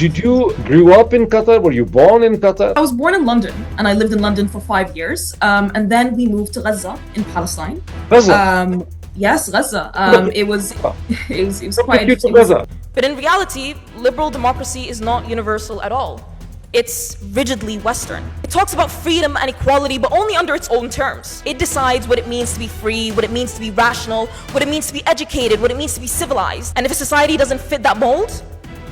Did you grew up in Qatar? Were you born in Qatar? I was born in London, and I lived in London for 5 years. And then we moved to Gaza in Palestine. Gaza? Yes, Gaza. It was quite interesting. Gaza. But in reality, liberal democracy is not universal at all. It's rigidly Western. It talks about freedom and equality, but only under its own terms. It decides what it means to be free, what it means to be rational, what it means to be educated, what it means to be civilized. And if a society doesn't fit that mold,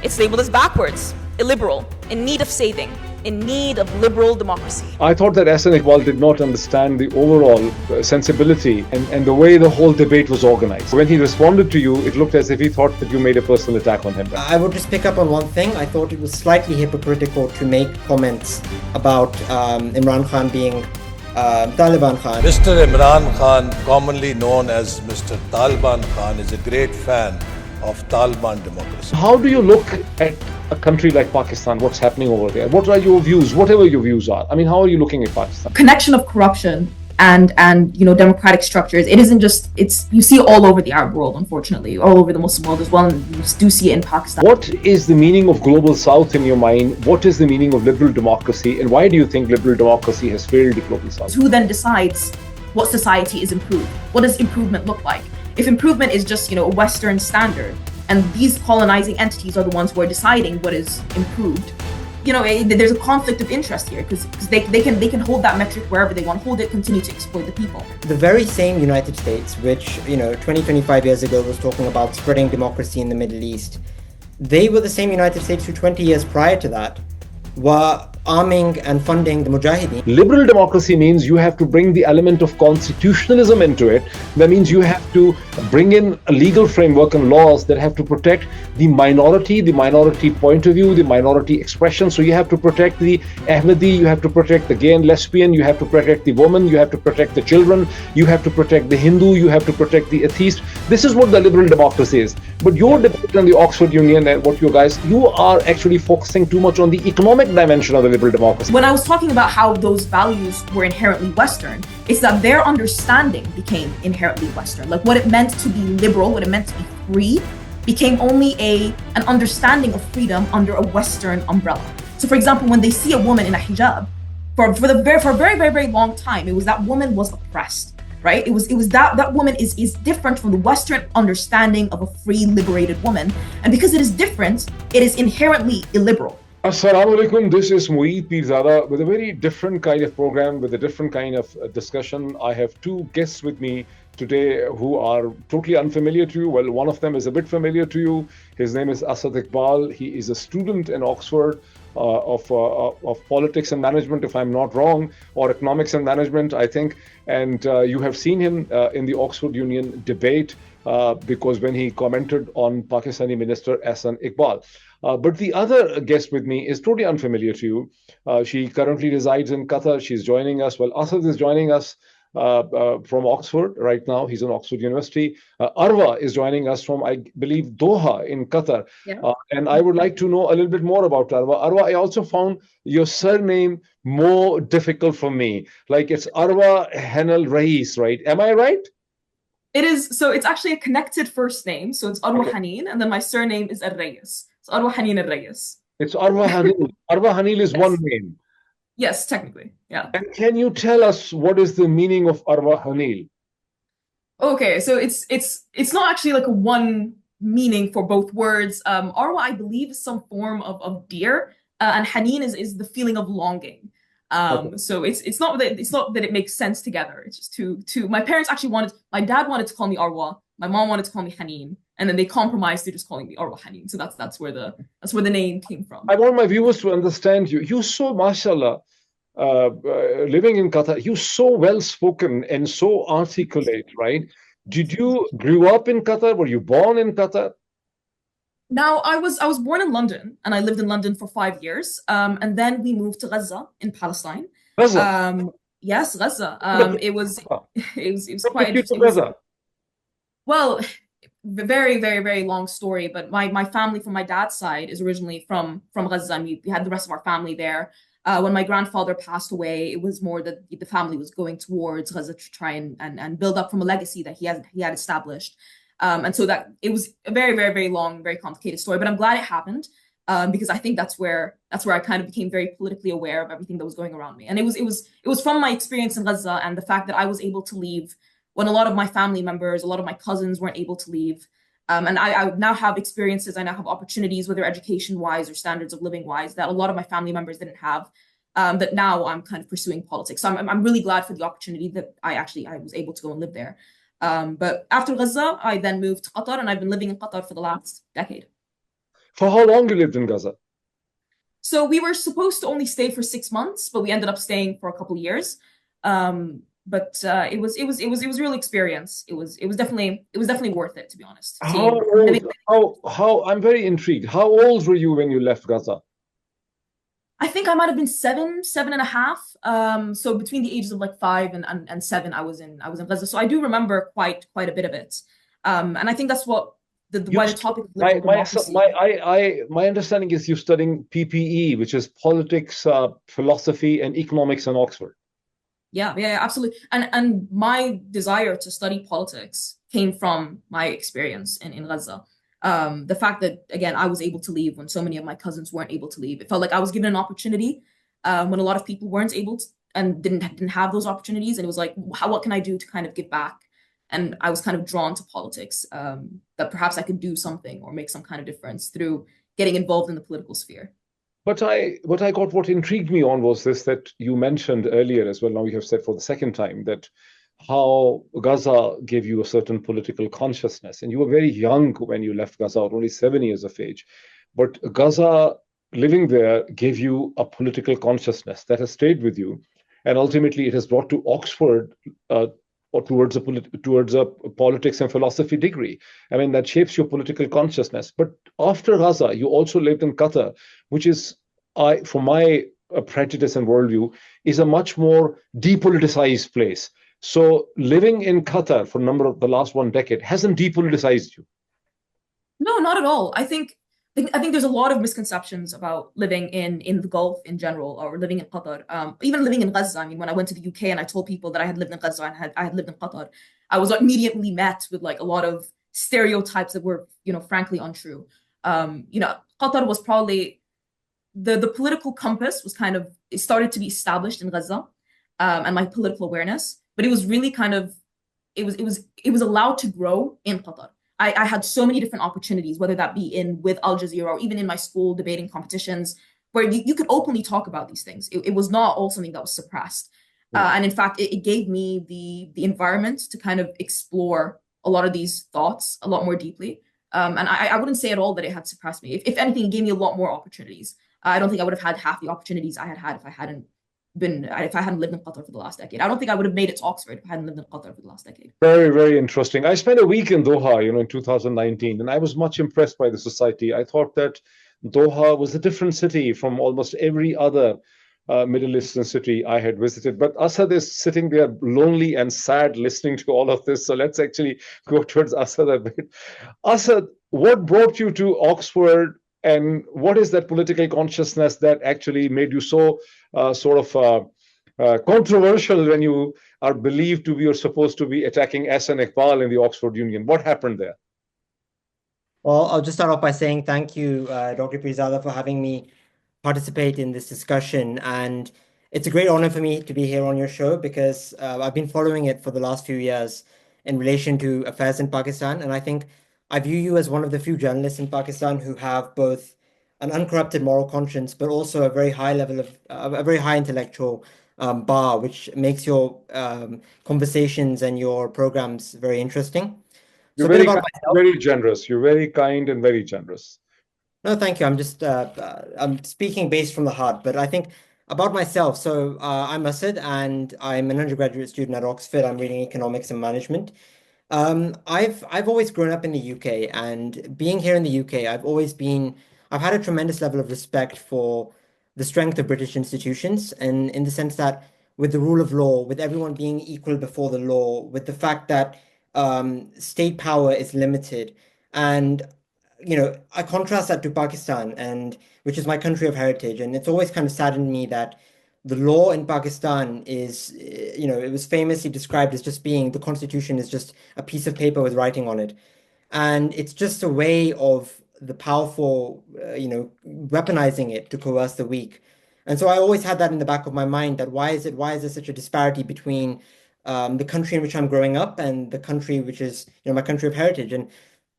it's labeled as backwards, illiberal, in need of saving, in need of liberal democracy. I thought that Hassan Iqbal did not understand the overall sensibility and the way the whole debate was organized. When he responded to you, it looked as if he thought that you made a personal attack on him. I would just pick up on one thing. I thought it was slightly hypocritical to make comments about Imran Khan being Taliban Khan. Mr. Imran Khan, commonly known as Mr. Taliban Khan, is a great fan of Taliban democracy. How do you look at a country like Pakistan, what's happening over there? What are your views, whatever your views are? I mean, how are you looking at Pakistan? Connection of corruption and democratic structures. It isn't just, you see it all over the Arab world, unfortunately, all over the Muslim world as well, and you do see it in Pakistan. What is the meaning of global south in your mind? What is the meaning of liberal democracy? And why do you think liberal democracy has failed the global south? Who then decides what society is improved? What does improvement look like? If improvement is just, a Western standard, and these colonizing entities are the ones who are deciding what is improved, there's a conflict of interest here because they can hold that metric wherever they want to hold it, continue to exploit the people. The very same United States, which 25 years ago was talking about spreading democracy in the Middle East, they were the same United States who 20 years prior to that were arming and funding the Mujahideen. Liberal democracy means you have to bring the element of constitutionalism into it. That means you have to bring in a legal framework and laws that have to protect the minority point of view, the minority expression. So you have to protect the Ahmadi, you have to protect the gay and lesbian, you have to protect the woman, you have to protect the children, you have to protect the Hindu, you have to protect the atheist. This is what the liberal democracy is. But your debate on the Oxford Union and you are actually focusing too much on the economic dimension of the liberal democracy. When I was talking about how those values were inherently Western, it's that their understanding became inherently Western. Like what it meant to be liberal, what it meant to be free, became only an understanding of freedom under a Western umbrella. So for example, when they see a woman in a hijab, for a very, very, very long time, it was that woman was oppressed. Right? It was that woman is different from the Western understanding of a free, liberated woman. And because it is different, it is inherently illiberal. Assalamu alaikum, this is Moeed Pirzada with a very different kind of program, with a different kind of discussion. I have two guests with me today who are totally unfamiliar to you. Well, one of them is a bit familiar to you. His name is Asad Iqbal. He is a student in Oxford of politics and management, if I'm not wrong, or economics and management, I think. And you have seen him in the Oxford Union debate because when he commented on Pakistani Minister Hassan Iqbal. But the other guest with me is totally unfamiliar to you. She currently resides in Qatar. She's joining us. Well, Asad is joining us from Oxford right now. He's in Oxford University. Arwa is joining us from, I believe, Doha in Qatar. Yeah. And I would like to know a little bit more about Arwa. Arwa, I also found your surname more difficult for me. Like it's Arwa Hanal Rais, right? Am I right? It is. So it's actually a connected first name. So it's Arwa Haneen, and then my surname is Al-Rayes. So Arwa Haneen Al-Rayes. It's Arwa Haneel. Arwa Haneel is one name. Yes, technically, yeah. And can you tell us what is the meaning of Arwa Haneel? Okay, so it's not actually like a one meaning for both words. Arwa, I believe, is some form of deer, and Haneen is the feeling of longing. Okay. So it's not that it makes sense together. It's just two. My parents actually my dad wanted to call me Arwa, my mom wanted to call me Haneen, and then they compromised to just calling me Arwa Haneen. So that's where the name came from. I want my viewers to understand you. You're so, mashallah, living in Qatar, you're so well spoken and so articulate, right? Did you grew up in Qatar? Were you born in Qatar? Now, I was born in London, and I lived in London for 5 years, and then we moved to Gaza in Palestine. Gaza? Yes, Gaza. It was quite interesting. Gaza? Well, very, very, very long story, but my family from my dad's side is originally from Gaza, and we had the rest of our family there. When my grandfather passed away, it was more that the family was going towards Gaza to try and build up from a legacy that he had established. And so that it was a very, very, very long, very complicated story, but I'm glad it happened. because I think that's where I kind of became very politically aware of everything that was going around me. And it was from my experience in Gaza and the fact that I was able to leave when a lot of my family members, a lot of my cousins weren't able to leave. And I now have experiences, I now have opportunities, whether education wise or standards of living wise, that a lot of my family members didn't have. That now I'm kind of pursuing politics. So I'm really glad for the opportunity that I was able to go and live there. But after Gaza, I then moved to Qatar, and I've been living in Qatar for the last decade. For how long you lived in Gaza? So we were supposed to only stay for 6 months, but we ended up staying for a couple of years. But it was a real experience. It was definitely worth it, to be honest. How Seeing old? living, How? I'm very intrigued. How old were you when you left Gaza? I think I might have been 7.5. So between the ages of like 5 and 7, I was in Gaza. So I do remember quite a bit of it. And I think that's what You, why the topic of my liberal my democracy. my my understanding is you're studying PPE, which is politics, philosophy, and economics in Oxford. Yeah, absolutely. And my desire to study politics came from my experience in Gaza. The fact that again I was able to leave when so many of my cousins weren't able to leave. It felt like I was given an opportunity when a lot of people weren't able to and didn't have those opportunities. And it was like, what can I do to kind of give back? And I was kind of drawn to politics, that perhaps I could do something or make some kind of difference through getting involved in the political sphere. But what intrigued me on was this that you mentioned earlier as well. Now you have said for the second time that how Gaza gave you a certain political consciousness, and you were very young when you left Gaza, only 7 years of age. But Gaza, living there, gave you a political consciousness that has stayed with you, and ultimately it has brought to Oxford. Or towards a politics and philosophy degree. I mean, that shapes your political consciousness. But after Gaza, you also lived in Qatar, which is, for my prejudice and worldview, is a much more depoliticized place. So living in Qatar for the last 1 decade hasn't depoliticized you. No, not at all. I think there's a lot of misconceptions about living in the Gulf in general, or living in Qatar. Even living in Gaza. I mean, when I went to the UK and I told people that I had lived in Gaza and I had lived in Qatar, I was immediately met with like a lot of stereotypes that were, frankly untrue. Qatar was probably the political compass was kind of it started to be established in Gaza, and my political awareness, but it was really kind of it was allowed to grow in Qatar. I had so many different opportunities, whether that be in with Al Jazeera or even in my school debating competitions, where you could openly talk about these things. It was not all something that was suppressed. And in fact, it gave me the environment to kind of explore a lot of these thoughts a lot more deeply. And I wouldn't say at all that it had suppressed me. If anything, it gave me a lot more opportunities. I don't think I would have had half the opportunities I had had if I hadn't lived in Qatar for the last decade. I don't think I would have made it to Oxford if I hadn't lived in Qatar for the last decade. Very, very interesting. I spent a week in Doha, in 2019, and I was much impressed by the society. I thought that Doha was a different city from almost every other Middle Eastern city I had visited. But Asad is sitting there lonely and sad listening to all of this. So let's actually go towards Asad a bit. Asad, what brought you to Oxford, and what is that political consciousness that actually made you so controversial when you are believed to be or supposed to be attacking S and Iqbal in the Oxford Union? What happened there? Well, I'll just start off by saying thank you, Dr. Pirzada, for having me participate in this discussion. And it's a great honor for me to be here on your show because I've been following it for the last few years in relation to affairs in Pakistan. And I think I view you as one of the few journalists in Pakistan who have both an uncorrupted moral conscience, but also a very high level of a very high intellectual bar, which makes your conversations and your programs very interesting. So You're a bit very about kind, myself. very generous. You're very kind and very generous. No, thank you. I'm speaking based from the heart, but I think about myself. So I'm Asad, and I'm an undergraduate student at Oxford. I'm reading economics and management. I've always grown up in the UK, and being here in the UK, I've had a tremendous level of respect for the strength of British institutions, and in the sense that with the rule of law, with everyone being equal before the law, with the fact that state power is limited, and I contrast that to Pakistan, and which is my country of heritage, and it's always kind of saddened me that the law in Pakistan is, it was famously described as just being the constitution is just a piece of paper with writing on it. And it's just a way of the powerful, weaponizing it to coerce the weak. And so I always had that in the back of my mind, that why is there such a disparity between the country in which I'm growing up and the country which is, my country of heritage. And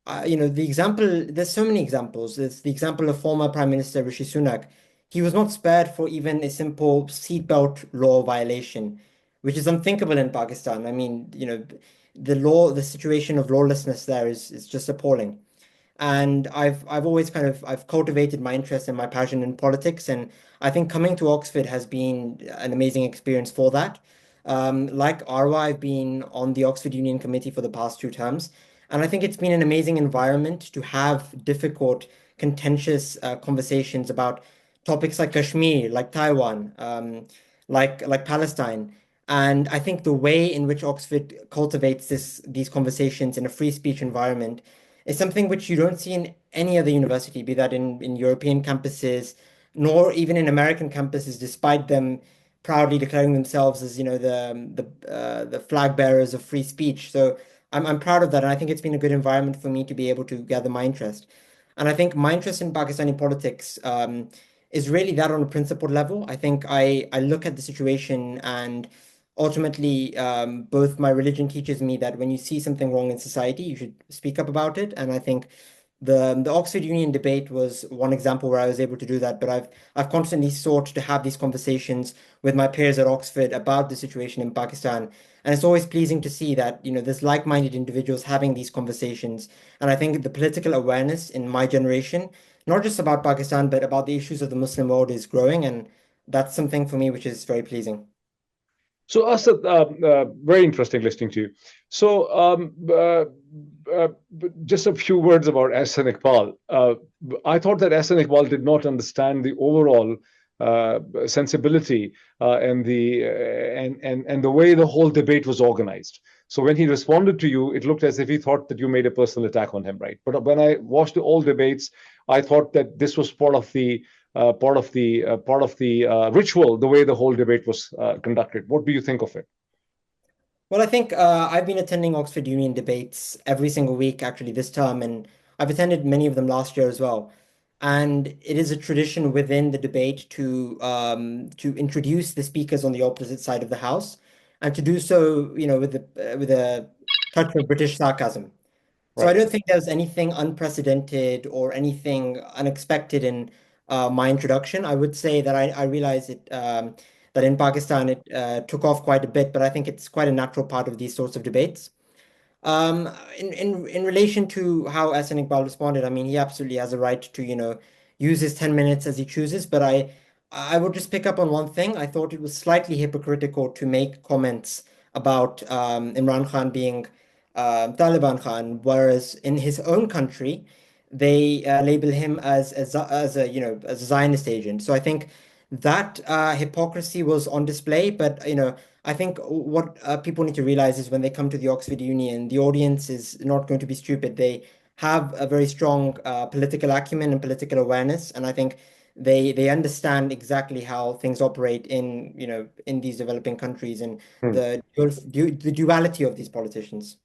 the example, there's so many examples. There's the example of former Prime Minister Rishi Sunak. He was not spared for even a simple seatbelt law violation, which is unthinkable in Pakistan. I mean, the situation of lawlessness there is just appalling. And I've always I've cultivated my interest and my passion in politics, and I think coming to Oxford has been an amazing experience for that. Like Arwa, I've been on the Oxford Union Committee for the past 2 terms, and I think it's been an amazing environment to have difficult, contentious conversations about topics like Kashmir, like Taiwan, like Palestine. And I think the way in which Oxford cultivates these conversations in a free speech environment is something which you don't see in any other university, be that in European campuses, nor even in American campuses, despite them proudly declaring themselves as, the flag bearers of free speech. So I'm proud of that, and I think it's been a good environment for me to be able to gather my interest. And I think my interest in Pakistani politics is really that on a principled level. I think I look at the situation, and ultimately, both my religion teaches me that when you see something wrong in society, you should speak up about it. And I think the Oxford Union debate was one example where I was able to do that. But I've constantly sought to have these conversations with my peers at Oxford about the situation in Pakistan. And it's always pleasing to see that, there's like-minded individuals having these conversations. And I think the political awareness in my generation, not just about Pakistan, but about the issues of the Muslim world, is growing. And that's something for me which is very pleasing. So, Asad, very interesting listening to you. So, just a few words about Ahsan Iqbal. I thought that Ahsan Iqbal did not understand the overall sensibility and the way the whole debate was organized. So when he responded to you, it looked as if he thought that you made a personal attack on him, right? But when I watched all debates, I thought that this was part of the ritual, the way the whole debate was conducted. What do you think of it? Well, I think I've been attending Oxford Union debates every single week, actually, this term, and I've attended many of them last year as well. And it is a tradition within the debate to introduce the speakers on the opposite side of the House, and to do so, with a touch of British sarcasm. So I Right. don't think there's anything unprecedented or anything unexpected in my introduction. I would say that I realize that in Pakistan it took off quite a bit, but I think it's quite a natural part of these sorts of debates. In relation to how Ahsan Iqbal responded, I mean, he absolutely has a right to, use his 10 minutes as he chooses, but I would just pick up on one thing. I thought it was slightly hypocritical to make comments about Imran Khan being Taliban Khan, whereas in his own country, they label him as a as a Zionist agent. So I think that hypocrisy was on display. But I think what people need to realize is when they come to the Oxford Union, the audience is not going to be stupid. They have a very strong political acumen and political awareness, and I think they understand exactly how things operate in in these developing countries, and Hmm. the duality of these politicians.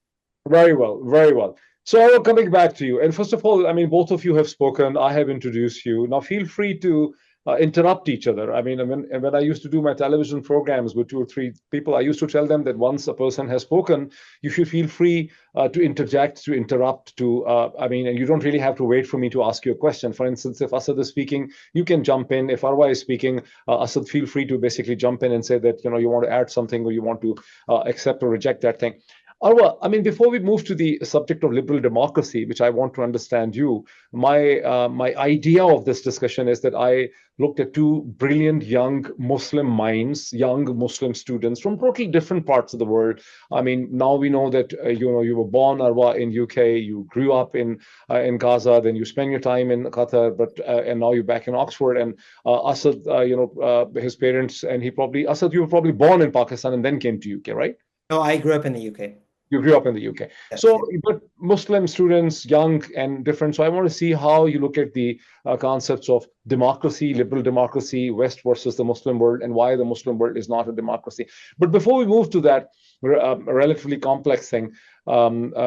Very well, very well. So coming back to you, and first of all, I mean, both of you have spoken. I have introduced you. Now, feel free to interrupt each other. I mean, when I used to do my television programs with two or three people, I used to tell them that once a person has spoken, you should feel free to interject, to interrupt, I mean, and you don't really have to wait for me to ask you a question. For instance, if Asad is speaking, you can jump in. If Arwa is speaking, Asad, feel free to basically jump in and say that you want to add something, or you want to accept or reject that thing. Arwa, I mean, before we move to the subject of liberal democracy, which I want to understand my idea of this discussion is that I looked at two brilliant young Muslim minds, young Muslim students from totally different parts of the world. I mean, now we know that you were born, Arwa, in UK, you grew up in Gaza, then you spent your time in Qatar, but and now you're back in Oxford. And Asad, his parents, and Asad, you were probably born in Pakistan and then came to UK, right? No, I grew up in the UK. You grew up in the UK. Yes, So, yes. but Muslim students, young and different. So, I want to see how you look at the concepts of democracy, liberal democracy, West versus the Muslim world, and why the Muslim world is not a democracy. But before we move to that relatively complex thing, Arwa,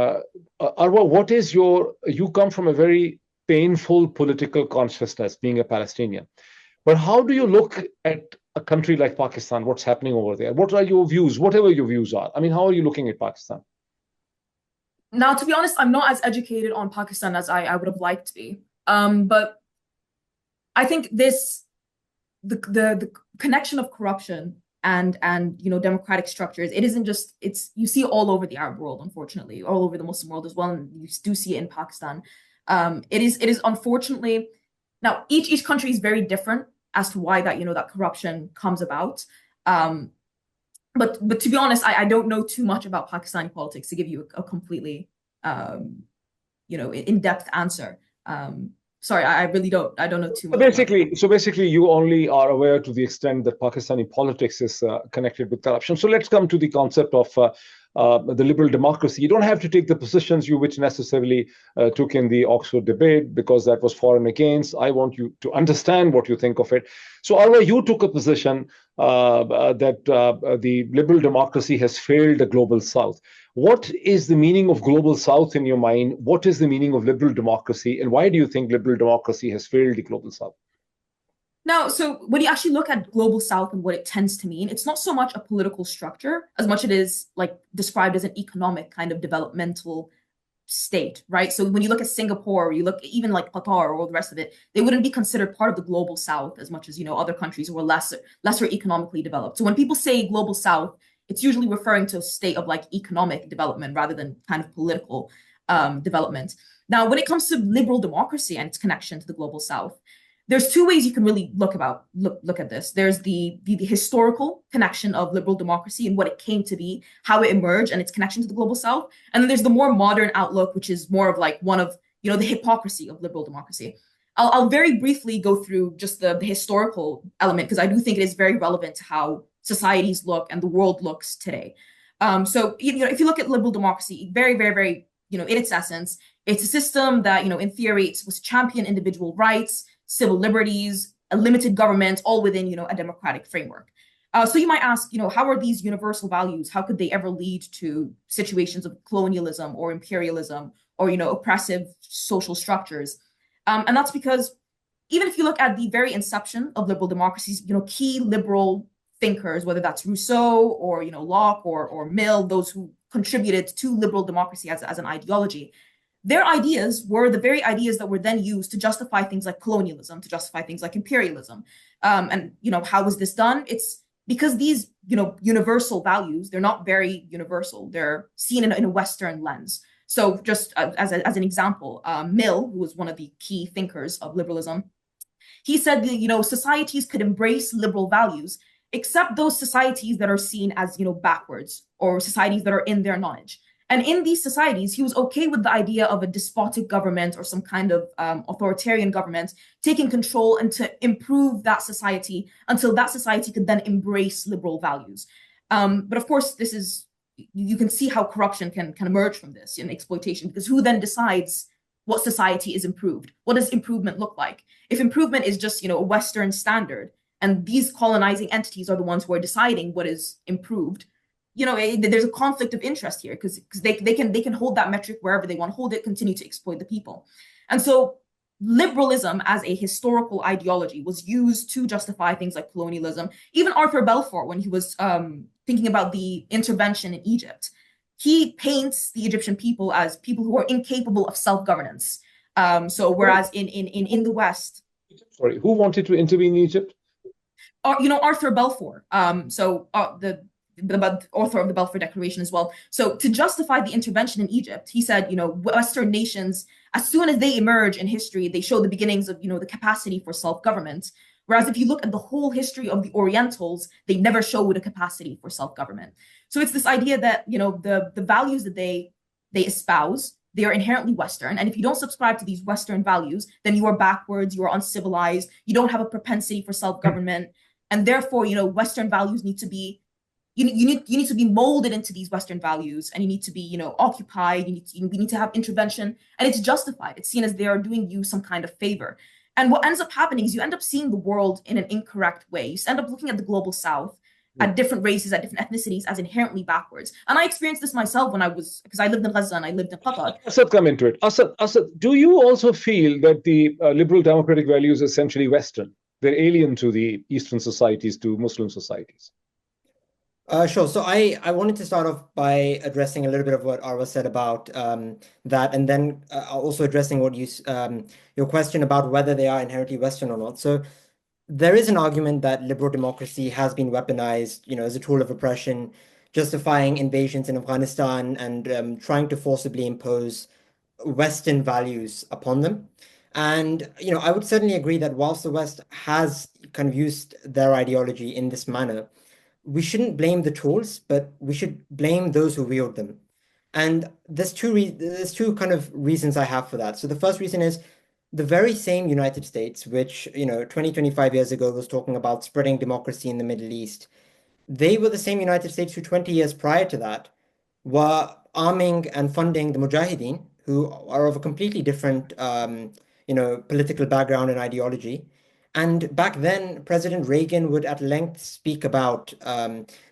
you come from a very painful political consciousness being a Palestinian. But how do you look at a country like Pakistan, what's happening over there? What are your views, whatever your views are? I mean, how are you looking at Pakistan? Now, to be honest, I'm not as educated on Pakistan as I would have liked to be. But I think the connection of corruption and democratic structures, it isn't just, you see it all over the Arab world, unfortunately, all over the Muslim world as well, and you do see it in Pakistan. It is unfortunately, now each country is very different as to why that corruption comes about. But to be honest, I don't know too much about Pakistani politics to give you a completely in-depth answer. Sorry, I really don't. I don't know too much. So basically, you only are aware to the extent that Pakistani politics is connected with corruption. So let's come to the concept of the liberal democracy. You don't have to take the positions which necessarily took in the Oxford debate, because that was for and against. I want you to understand what you think of it. So, Arwa, you took a position that the liberal democracy has failed the global South. What is the meaning of global South in your mind? What is the meaning of liberal democracy? And why do you think liberal democracy has failed the global South? Now, so when you actually look at global South and what it tends to mean, it's not so much a political structure as much as it is like described as an economic kind of developmental state, right? So when you look at Singapore, or you look even like Qatar or the rest of it, they wouldn't be considered part of the global South as much as, other countries who are lesser economically developed. So when people say global South, it's usually referring to a state of like economic development rather than kind of political development. Now, when it comes to liberal democracy and its connection to the global South, there's two ways you can really look at this. There's the historical connection of liberal democracy and what it came to be, how it emerged and its connection to the global South. And then there's the more modern outlook, which is more of like one of, the hypocrisy of liberal democracy. I'll very briefly go through just the historical element, because I do think it is very relevant to how societies look and the world looks today. So, if you look at liberal democracy, very, very, very, in its essence, it's a system that, in theory, it was to champion individual rights, civil liberties, a limited government, all within, a democratic framework. So you might ask, how are these universal values, how could they ever lead to situations of colonialism or imperialism or, oppressive social structures? And that's because even if you look at the very inception of liberal democracies, key liberal thinkers, whether that's Rousseau or, Locke or Mill, those who contributed to liberal democracy as an ideology, their ideas were the very ideas that were then used to justify things like colonialism, to justify things like imperialism. And, how was this done? It's because these, universal values, they're not very universal. They're seen in a Western lens. So just as an example, Mill, who was one of the key thinkers of liberalism, he said that, societies could embrace liberal values, except those societies that are seen as, backwards, or societies that are in their knowledge. And in these societies, he was okay with the idea of a despotic government or some kind of authoritarian government taking control and to improve that society until that society could then embrace liberal values. But of course, you can see how corruption can emerge from this in exploitation, because who then decides what society is improved? What does improvement look like? If improvement is just, a Western standard, and these colonizing entities are the ones who are deciding what is improved, there's a conflict of interest here, because they can hold that metric wherever they want to hold it, continue to exploit the people. And so liberalism as a historical ideology was used to justify things like colonialism. Even Arthur Balfour, when he was thinking about the intervention in Egypt, he paints the Egyptian people as people who are incapable of self-governance. So whereas in the West... Sorry, who wanted to intervene in Egypt? Arthur Balfour. The author of the Balfour Declaration as well. So to justify the intervention in Egypt, he said, Western nations, as soon as they emerge in history, they show the beginnings of, the capacity for self-government. Whereas if you look at the whole history of the Orientals, they never showed a capacity for self-government. So it's this idea that, the values that they espouse, they are inherently Western. And if you don't subscribe to these Western values, then you are backwards, you are uncivilized, you don't have a propensity for self-government. And therefore, Western values need to be you need to be molded into these Western values, and you need to be, occupied. We need to have intervention, and it's justified. It's seen as they are doing you some kind of favor. And what ends up happening is you end up seeing the world in an incorrect way. You end up looking at the global South at different races, at different ethnicities as inherently backwards. And I experienced this myself because I lived in Gaza and I lived in Qatar. Asad, come into it. Asad, do you also feel that the liberal democratic values are essentially Western? They're alien to the Eastern societies, to Muslim societies. Sure. So I wanted to start off by addressing a little bit of what Arwa said about that, and then also addressing what your question about whether they are inherently Western or not. So there is an argument that liberal democracy has been weaponized, as a tool of oppression, justifying invasions in Afghanistan and trying to forcibly impose Western values upon them. And I would certainly agree that whilst the West has kind of used their ideology in this manner, we shouldn't blame the tools, but we should blame those who wield them. And there's two kind of reasons I have for that. So the first reason is the very same United States, which 20, 25 years ago was talking about spreading democracy in the Middle East. They were the same United States who 20 years prior to that were arming and funding the Mujahideen, who are of a completely different political background and ideology. And back then, President Reagan would at length speak about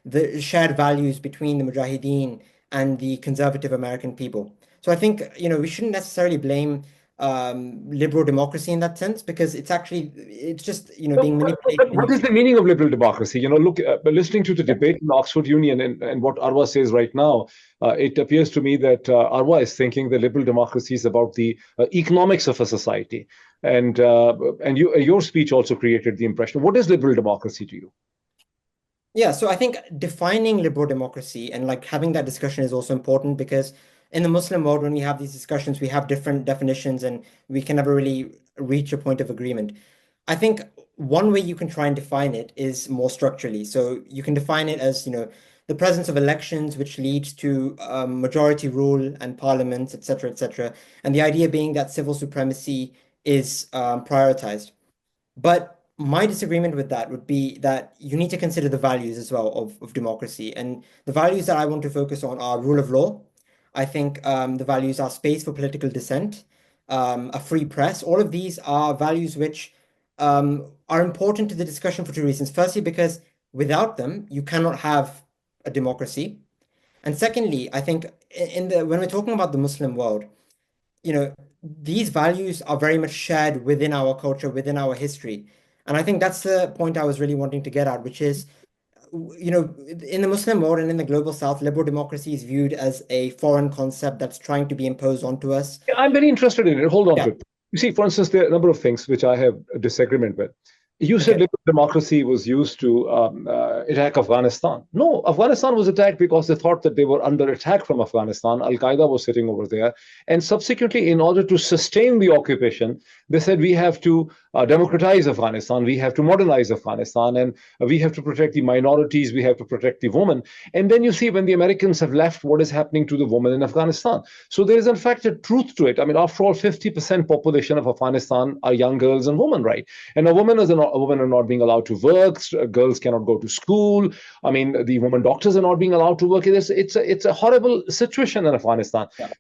the shared values between the Mujahideen and the conservative American people. So I think, we shouldn't necessarily blame liberal democracy in that sense, because it's just, being manipulated. What is the meaning of liberal democracy? Look, listening to the debate in the Oxford Union and what Arwa says right now, it appears to me that Arwa is thinking that liberal democracy is about the economics of a society. And your speech also created the impression. What is liberal democracy to you? Yeah, so I think defining liberal democracy and like having that discussion is also important, because in the Muslim world, when we have these discussions, we have different definitions and we can never really reach a point of agreement. I think one way you can try and define it is more structurally. So you can define it as, the presence of elections, which leads to majority rule and parliaments, et cetera, and the idea being that civil supremacy is prioritized. But my disagreement with that would be that you need to consider the values as well of democracy. And the values that I want to focus on are rule of law. I think the values are space for political dissent, a free press. All of these are values which are important to the discussion for two reasons. Firstly, because without them, you cannot have a democracy. And secondly, I think when we're talking about the Muslim world, these values are very much shared within our culture, within our history. And I think that's the point I was really wanting to get at, which is, in the Muslim world and in the global South, liberal democracy is viewed as a foreign concept that's trying to be imposed onto us. I'm very interested in it. Hold on to it. You see, for instance, there are a number of things which I have a disagreement with. You said liberal democracy was used to attack Afghanistan. No, Afghanistan was attacked because they thought that they were under attack from Afghanistan. Al-Qaeda was sitting over there. And subsequently, in order to sustain the occupation, they said we have to democratize Afghanistan, we have to modernize Afghanistan, and we have to protect the minorities, we have to protect the women. And then you see when the Americans have left, what is happening to the women in Afghanistan. So there is in fact a truth to it. I mean, after all, 50% population of Afghanistan are young girls and women, right? And a woman are not being allowed to work. Girls cannot go to school. I mean, the women doctors are not being allowed to work. It's a horrible situation in Afghanistan. Yeah.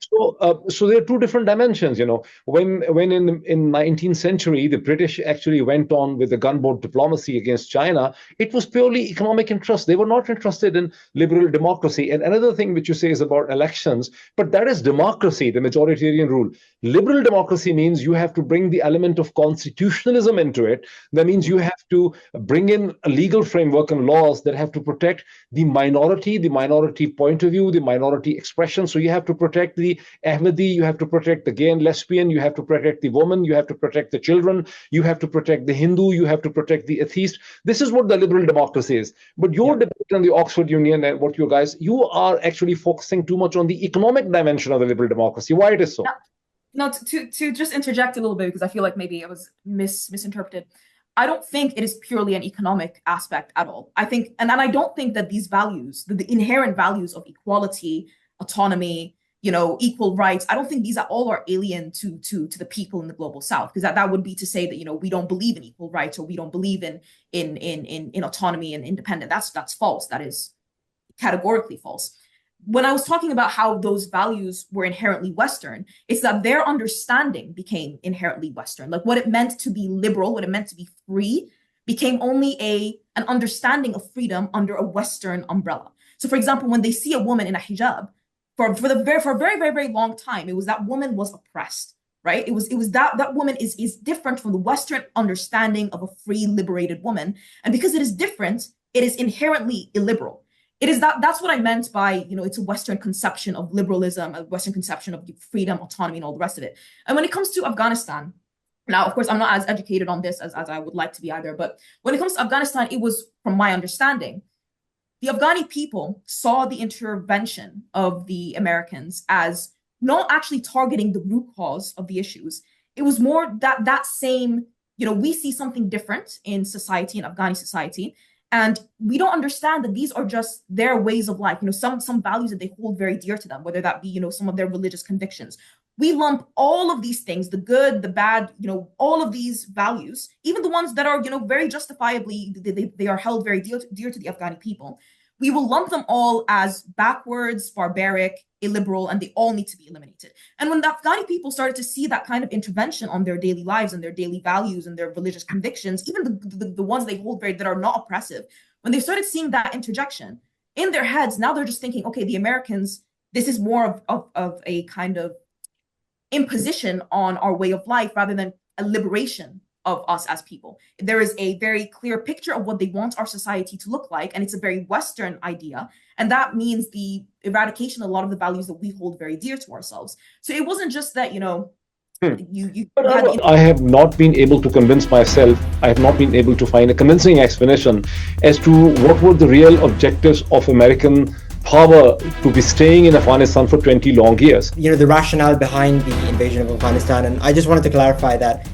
So there are two different dimensions. When in 19th century the British actually went on with the gunboat diplomacy against China, it was purely economic interest. They were not interested in liberal democracy. And another thing which you say is about elections, but that is democracy, the majoritarian rule. Liberal democracy means you have to bring the element of constitutionalism into it. That means you have to bring in a legal framework and laws that have to protect the minority point of view, the minority expression. So you have to protect the Ahmadi, you have to protect the gay and lesbian, you have to protect the woman, you have to protect the children, you have to protect the Hindu, you have to protect the atheist. This is what the liberal democracy is. But your debate on the Oxford Union and what you are actually focusing too much on the economic dimension of the liberal democracy. Why it is so? No, to just interject a little bit, because I feel like maybe it was misinterpreted. I don't think it is purely an economic aspect at all. I think, and I don't think that these values, the inherent values of equality, autonomy, equal rights, I don't think these are all alien to the people in the global South, because that would be to say that we don't believe in equal rights, or we don't believe in autonomy and independence. That's false. That is categorically false. When I was talking about how those values were inherently Western, it's that their understanding became inherently Western. Like what it meant to be liberal, what it meant to be free, became only an understanding of freedom under a Western umbrella. So, for example, when they see a woman in a hijab, for a very, very, very long time, it was that woman was oppressed, right? It was that woman is different from the Western understanding of a free, liberated woman. And because it is different, it is inherently illiberal. It is that's what I meant by, it's a Western conception of liberalism, a Western conception of freedom, autonomy, and all the rest of it. And when it comes to Afghanistan, now, of course, I'm not as educated on this as I would like to be either, but when it comes to Afghanistan, it was, from my understanding, the Afghani people saw the intervention of the Americans as not actually targeting the root cause of the issues. It was more that same, we see something different in society, in Afghani society, and we don't understand that these are just their ways of life, some values that they hold very dear to them, whether that be, some of their religious convictions. We lump all of these things, the good, the bad, all of these values, even the ones that are, very justifiably, they are held very dear to the Afghani people. We will lump them all as backwards, barbaric, illiberal, and they all need to be eliminated. And when the Afghani people started to see that kind of intervention on their daily lives and their daily values and their religious convictions, even the ones they hold very that are not oppressive, when they started seeing that interjection in their heads, now they're just thinking, okay, the Americans, this is more of a kind of imposition on our way of life rather than a liberation of us as people. There is a very clear picture of what they want our society to look like, and it's a very Western idea, and that means the eradication of a lot of the values that we hold very dear to ourselves. So it wasn't just that, I have not been able to convince myself, I have not been able to find a convincing explanation as to what were the real objectives of American power to be staying in Afghanistan for 20 long years. The rationale behind the invasion of Afghanistan, and I just wanted to clarify that,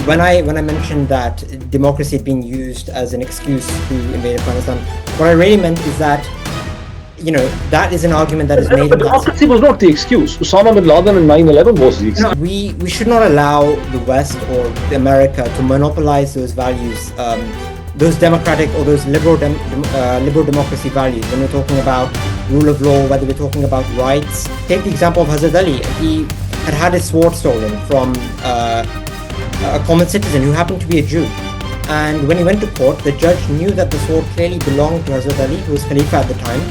when I mentioned that democracy had been used as an excuse to invade Afghanistan, what I really meant is that, that is an argument that is made. But democracy was not the excuse. Osama bin Laden and 9/11 was the excuse. We should not allow the West or America to monopolize those values, those democratic or those liberal democracy values. When we're talking about rule of law, whether we're talking about rights, take the example of Hazrat Ali. He had his sword stolen from a common citizen who happened to be a Jew. And when he went to court, the judge knew that the sword clearly belonged to Hazrat Ali, who was Khalifa at the time.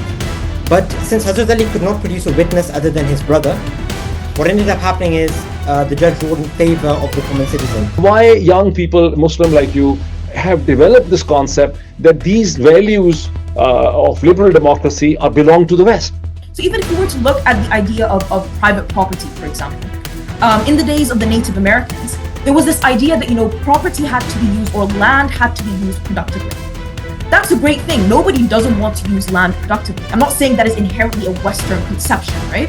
But since Hazrat Ali could not produce a witness other than his brother, what ended up happening is the judge ruled in favor of the common citizen. Why young people, Muslim like you, have developed this concept that these values of liberal democracy belong to the West? So even if you were to look at the idea of private property, for example, in the days of the Native Americans, there was this idea that, property had to be used or land had to be used productively. That's a great thing. Nobody doesn't want to use land productively. I'm not saying that is inherently a Western conception, right?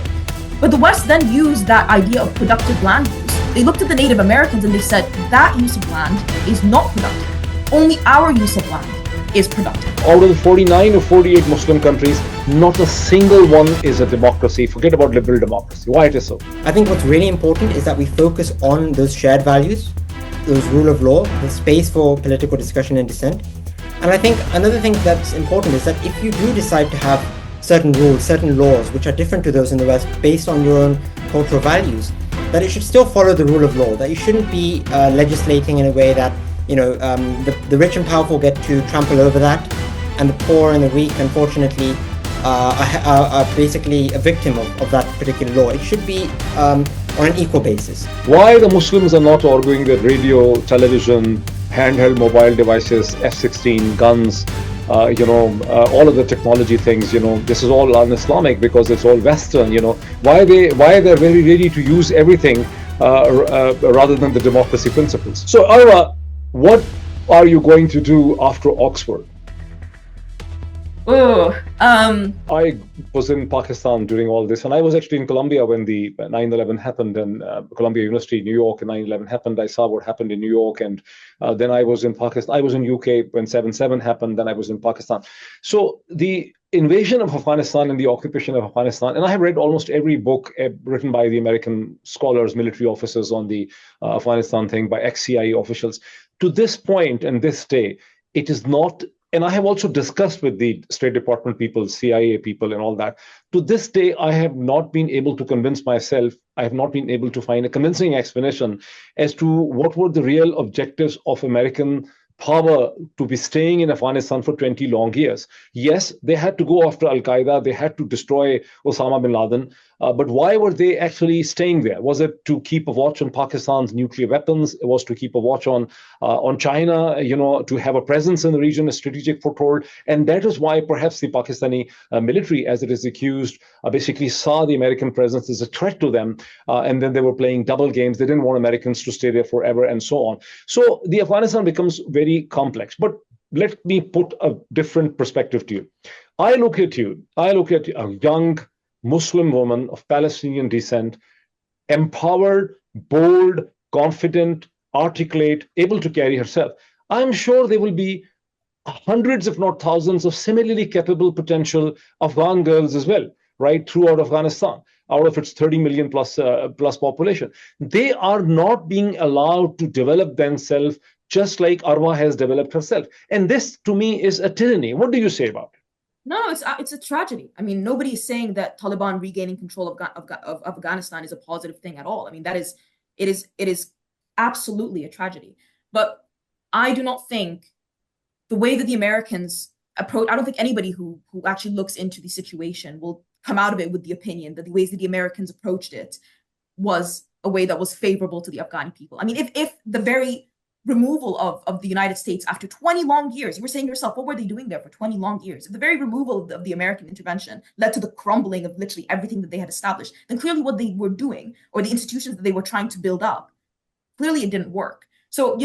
But the West then used that idea of productive land use. They looked at the Native Americans and they said, that use of land is not productive. Only our use of land is productive. Out of the 49 or 48 Muslim countries, not a single one is a democracy. Forget about liberal democracy. Why it is so? I think what's really important is that we focus on those shared values, those rule of law, the space for political discussion and dissent. And I think another thing that's important is that if you do decide to have certain rules, certain laws, which are different to those in the West based on your own cultural values, that it should still follow the rule of law, that you shouldn't be legislating in a way that the rich and powerful get to trample over that, and the poor and the weak, unfortunately, are basically a victim of that particular law. It should be on an equal basis. Why the Muslims are not arguing that radio, television, handheld mobile devices, F-16, guns, all of the technology things, this is all un-Islamic because it's all Western, why they're very ready to use everything rather than the democracy principles. So, Arwa, what are you going to do after Oxford? I was in Pakistan during all this, and I was actually in Columbia when the 9/11 happened, and Columbia University, New York, and 9/11 happened. I saw what happened in New York, and then I was in Pakistan. I was in UK when 7/7 happened. Then I was in Pakistan. So the invasion of Afghanistan and the occupation of Afghanistan, and I have read almost every book written by the American scholars, military officers on the Afghanistan thing, by ex-CIA officials. To this point and this day, it is not. And I have also discussed with the State Department people, CIA people, and all that. To this day, I have not been able to convince myself, I have not been able to find a convincing explanation as to what were the real objectives of American power to be staying in Afghanistan for 20 long years. Yes, they had to go after Al Qaeda, they had to destroy Osama bin Laden, but why were they actually staying there? Was it to keep a watch on Pakistan's nuclear weapons? It was to keep a watch on China, to have a presence in the region, a strategic foothold. And that is why perhaps the Pakistani military, as it is accused, basically saw the American presence as a threat to them. And then they were playing double games. They didn't want Americans to stay there forever and so on. So the Afghanistan becomes very complex. But let me put a different perspective to you. I look at a young Muslim woman of Palestinian descent, empowered, bold, confident, articulate, able to carry herself. I'm sure there will be hundreds, if not thousands, of similarly capable potential Afghan girls as well, right, throughout Afghanistan, out of its 30 million plus population. They are not being allowed to develop themselves just like Arwa has developed herself. And this, to me, is a tyranny. What do you say about it? No, it's a tragedy. I mean, nobody is saying that Taliban regaining control of Afghanistan is a positive thing at all. I mean, it is absolutely a tragedy. But I do not think the way that the Americans approach, I don't think anybody who actually looks into the situation will come out of it with the opinion that the ways that the Americans approached it was a way that was favorable to the Afghani people. I mean, if the very removal of the United States after 20 long years, you were saying yourself, what were they doing there for 20 long years? If the very removal of the American intervention led to the crumbling of literally everything that they had established, then clearly what they were doing, or the institutions that they were trying to build up, clearly it didn't work. So,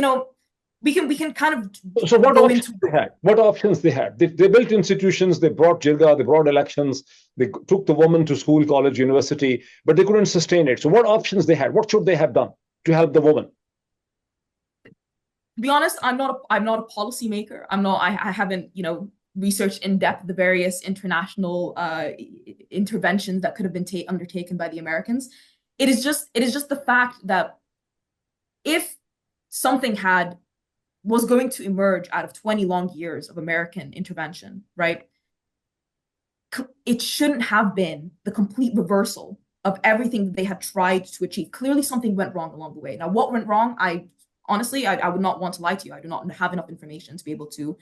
we can kind of So what go options into they had? What options they had? They built institutions, they brought jirga, they brought elections, they took the woman to school, college, university, but they couldn't sustain it. So what options they had? What should they have done to help the woman? to be honest, I'm not a policymaker. I haven't, researched in depth the various international interventions that could have been undertaken by the Americans. It is just the fact that if something was going to emerge out of 20 long years of American intervention, right? It shouldn't have been the complete reversal of everything that they had tried to achieve. Clearly, something went wrong along the way. Now, what went wrong? Honestly, I would not want to lie to you. I do not have enough information to be able to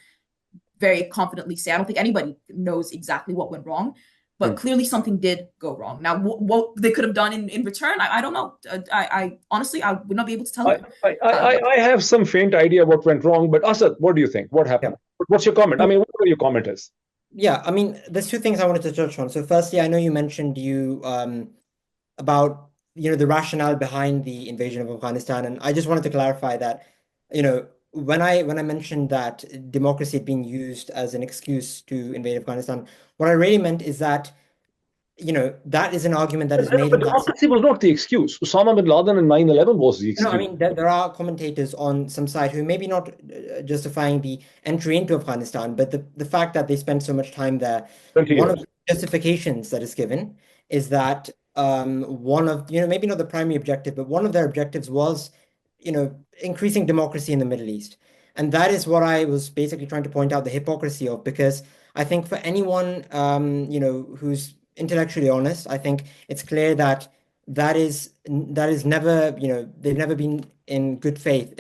very confidently say. I don't think anybody knows exactly what went wrong, but clearly something did go wrong. Now, what they could have done in return, I don't know. I honestly, I would not be able to tell you. I have some faint idea what went wrong, but Asad, what do you think? What happened? Yeah. What's your comment? I mean, whatever your comment is. Yeah, I mean, there's two things I wanted to touch on. So firstly, I know you mentioned about the rationale behind the invasion of Afghanistan, and I just wanted to clarify that when I mentioned that democracy had been used as an excuse to invade Afghanistan, what I really meant is that that is an argument that is made But in that. democracy was not the excuse. Osama bin Laden and 9/11 was the excuse. No, I mean, there are commentators on some side who maybe not justifying the entry into Afghanistan, but the fact that they spent so much time there, 20 one of years. the justifications that is given is that one of, maybe not the primary objective, but one of their objectives was, increasing democracy in the Middle East. And that is what I was basically trying to point out the hypocrisy of, because I think for anyone, who's intellectually honest, I think it's clear that that is never, they've never been in good faith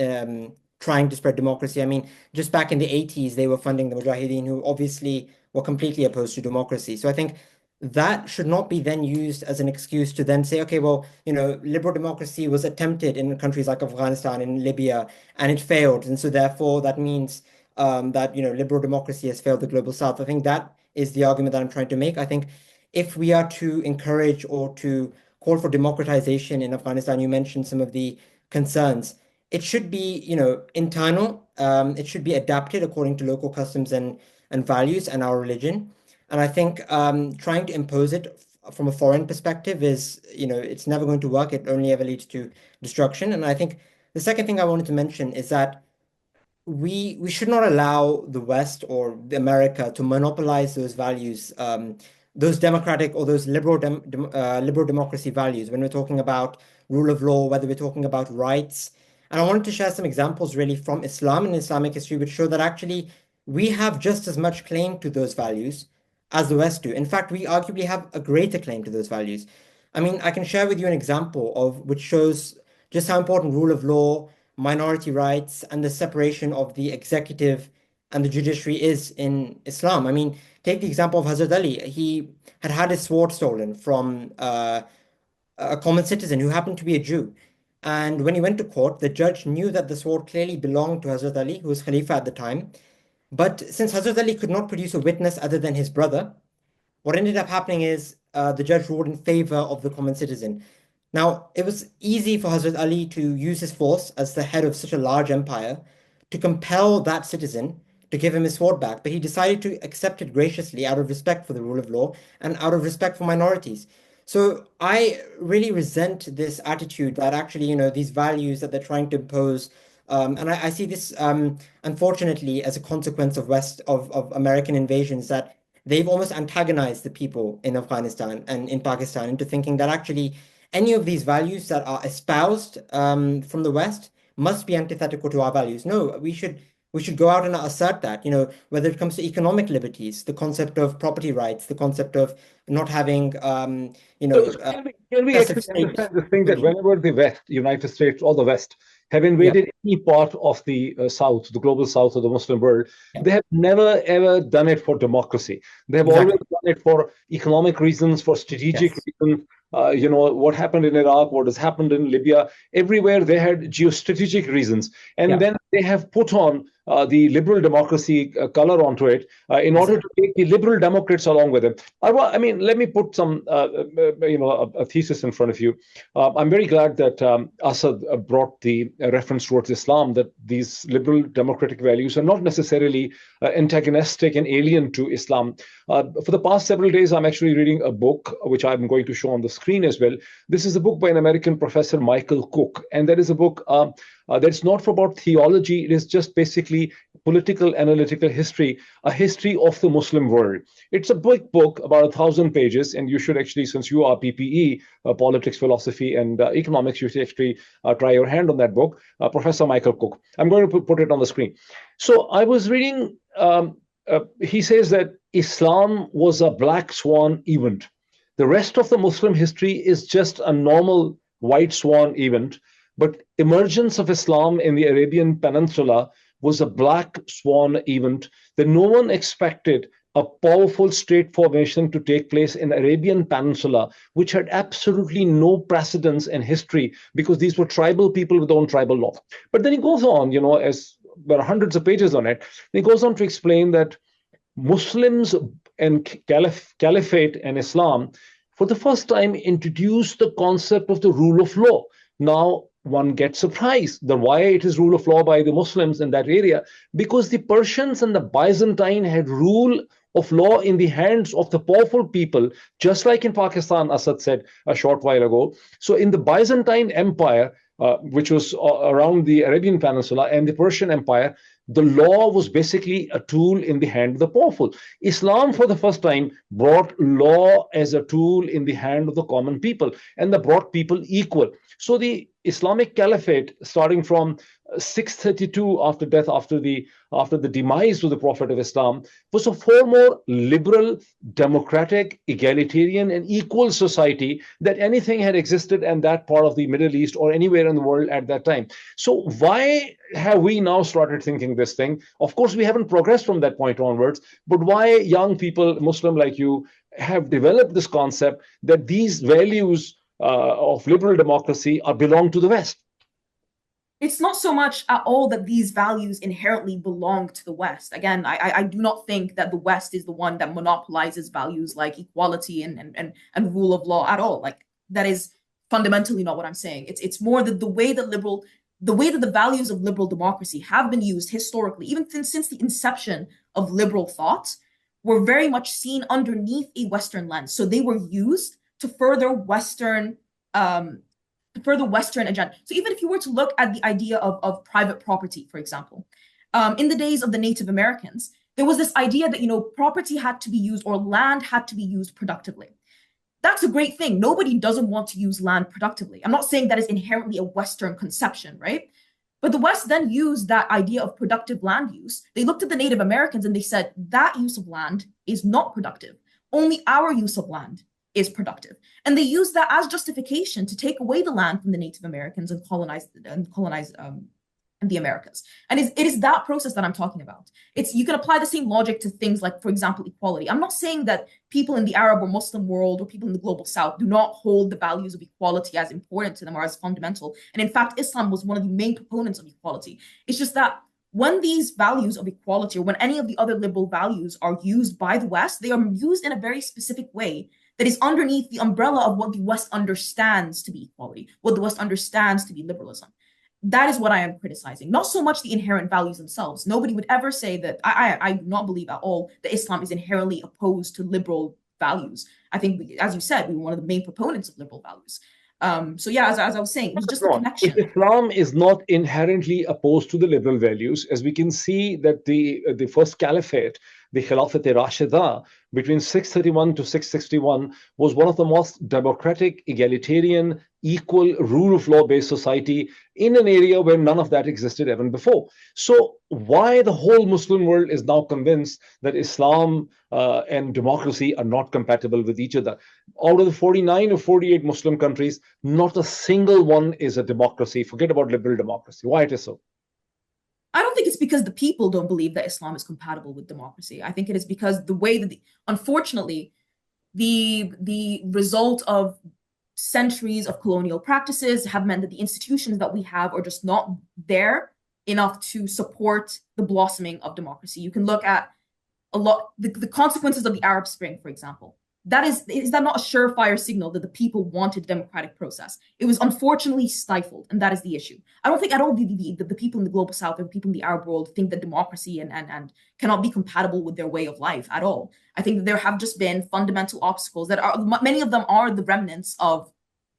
trying to spread democracy. I mean, just back in the 80s, they were funding the Mujahideen, who obviously were completely opposed to democracy. So I think that should not be then used as an excuse to then say, okay, well, liberal democracy was attempted in countries like Afghanistan and Libya, and it failed. And so therefore that means that, liberal democracy has failed the global South. I think that is the argument that I'm trying to make. I think if we are to encourage or to call for democratization in Afghanistan, you mentioned some of the concerns. It should be, internal. It should be adapted according to local customs and values and our religion. And I think trying to impose it from a foreign perspective is, it's never going to work. It only ever leads to destruction. And I think the second thing I wanted to mention is that we should not allow the West or America to monopolize those values, those democratic or those liberal democracy values, when we're talking about rule of law, whether we're talking about rights. And I wanted to share some examples really from Islam and Islamic history, which show that actually we have just as much claim to those values as the West do. In fact, we arguably have a greater claim to those values. I mean, I can share with you an example of which shows just how important rule of law, minority rights and the separation of the executive and the judiciary is in Islam. I mean, take the example of Hazrat Ali. He had his sword stolen from a common citizen who happened to be a Jew. And when he went to court, the judge knew that the sword clearly belonged to Hazrat Ali, who was Khalifa at the time. But since Hazrat Ali could not produce a witness other than his brother, what ended up happening is the judge ruled in favor of the common citizen. Now, it was easy for Hazrat Ali to use his force as the head of such a large empire to compel that citizen to give him his sword back, but he decided to accept it graciously out of respect for the rule of law and out of respect for minorities. So I really resent this attitude that actually, these values that they're trying to impose, and I see this unfortunately as a consequence of American invasions, that they've almost antagonized the people in Afghanistan and in Pakistan into thinking that actually any of these values that are espoused from the West must be antithetical to our values. No, we should go out and assert that, whether it comes to economic liberties, the concept of property rights, the concept of not having, So can we excessive actually state understand this thing that regime. whenever the West, United States or the West, have Yeah, invaded any part of the South, the global South or the Muslim world, yeah, they have never ever done it for democracy. They have always exactly. done it for economic reasons, for strategic Yes. reasons. What happened in Iraq, what has happened in Libya, everywhere they had geostrategic reasons. And Yeah, then they have put on the liberal democracy color onto it in order to exactly. take the liberal Democrats along with them. I mean, let me put some, a thesis in front of you. I'm very glad that Assad brought the reference towards Islam, that these liberal democratic values are not necessarily antagonistic and alien to Islam. For the past several days, I'm actually reading a book, which I'm going to show on the screen as well. This is a book by an American professor, Michael Cook, and that is a book that's not about theology. It is just basically political analytical history, a history of the Muslim world. It's a big book, about 1,000 pages, and you should actually, since you are PPE, politics, philosophy, and economics, you should actually try your hand on that book, Professor Michael Cook. I'm going to put it on the screen. So I was reading, he says that Islam was a black swan event. The rest of the Muslim history is just a normal white swan event, but emergence of Islam in the Arabian Peninsula was a black swan event that no one expected a powerful state formation to take place in Arabian Peninsula, which had absolutely no precedence in history because these were tribal people with their own tribal law. But then he goes on, as there are hundreds of pages on it, he goes on to explain that Muslims and Caliphate and Islam for the first time introduced the concept of the rule of law. Now, one gets surprised that why it is rule of law by the Muslims in that area, because the Persians and the Byzantine had rule of law in the hands of the powerful people, just like in Pakistan, Assad said a short while ago. So in the Byzantine Empire, which was around the Arabian Peninsula, and the Persian Empire, the law was basically a tool in the hand of the powerful. Islam, for the first time, brought law as a tool in the hand of the common people, and they brought people equal. So the Islamic Caliphate, starting from 632 after death, after the demise of the Prophet of Islam, was a far more liberal, democratic, egalitarian, and equal society that anything had existed in that part of the Middle East or anywhere in the world at that time. So why have we now started thinking this thing? Of course, we haven't progressed from that point onwards, but why young people, Muslim like you, have developed this concept that these values of liberal democracy belong to the West? It's not so much at all that these values inherently belong to the West. Again, I do not think that the West is the one that monopolizes values like equality and rule of law at all. Like, that is fundamentally not what I'm saying. It's more that the way that the values of liberal democracy have been used historically, even since the inception of liberal thought, were very much seen underneath a Western lens. So they were used to further Western agenda. So even if you were to look at the idea of private property, for example, in the days of the Native Americans, there was this idea that, property had to be used, or land had to be used productively. That's a great thing. Nobody doesn't want to use land productively. I'm not saying that is inherently a Western conception, right? But the West then used that idea of productive land use. They looked at the Native Americans and they said, that use of land is not productive. Only our use of land is productive. And they used that as justification to take away the land from the Native Americans and colonize and the Americas. And it is that process that I'm talking about. You can apply the same logic to things like, for example, equality. I'm not saying that people in the Arab or Muslim world or people in the global South do not hold the values of equality as important to them or as fundamental. And in fact, Islam was one of the main proponents of equality. It's just that when these values of equality or when any of the other liberal values are used by the West, they are used in a very specific way that is underneath the umbrella of what the West understands to be equality, what the West understands to be liberalism. That is what I am criticizing, not so much the inherent values themselves. Nobody would ever say that. I do not believe at all that Islam is inherently opposed to liberal values. I think, as you said, we were one of the main proponents of liberal values. So yeah, as I was saying, it was just a connection. Islam is not inherently opposed to the liberal values, as we can see that the first caliphate, the Khilafat-e-Rashida, between 631 to 661, was one of the most democratic, egalitarian, equal, rule of law based society in an area where none of that existed even before. So why the whole Muslim world is now convinced that Islam and democracy are not compatible with each other? Out of the 49 or 48 Muslim countries, not a single one is a democracy. Forget about liberal democracy. Why it is so? I don't think it's because the people don't believe that Islam is compatible with democracy. I think it is because the way that, unfortunately, the result of centuries of colonial practices have meant that the institutions that we have are just not there enough to support the blossoming of democracy. You can look at the consequences of the Arab Spring, for example. Is that not a surefire signal that the people wanted a democratic process? It was unfortunately stifled, and that is the issue. I don't think at all the people in the global South or the people in the Arab world think that democracy and cannot be compatible with their way of life at all. I think that there have just been fundamental obstacles that many of them are the remnants of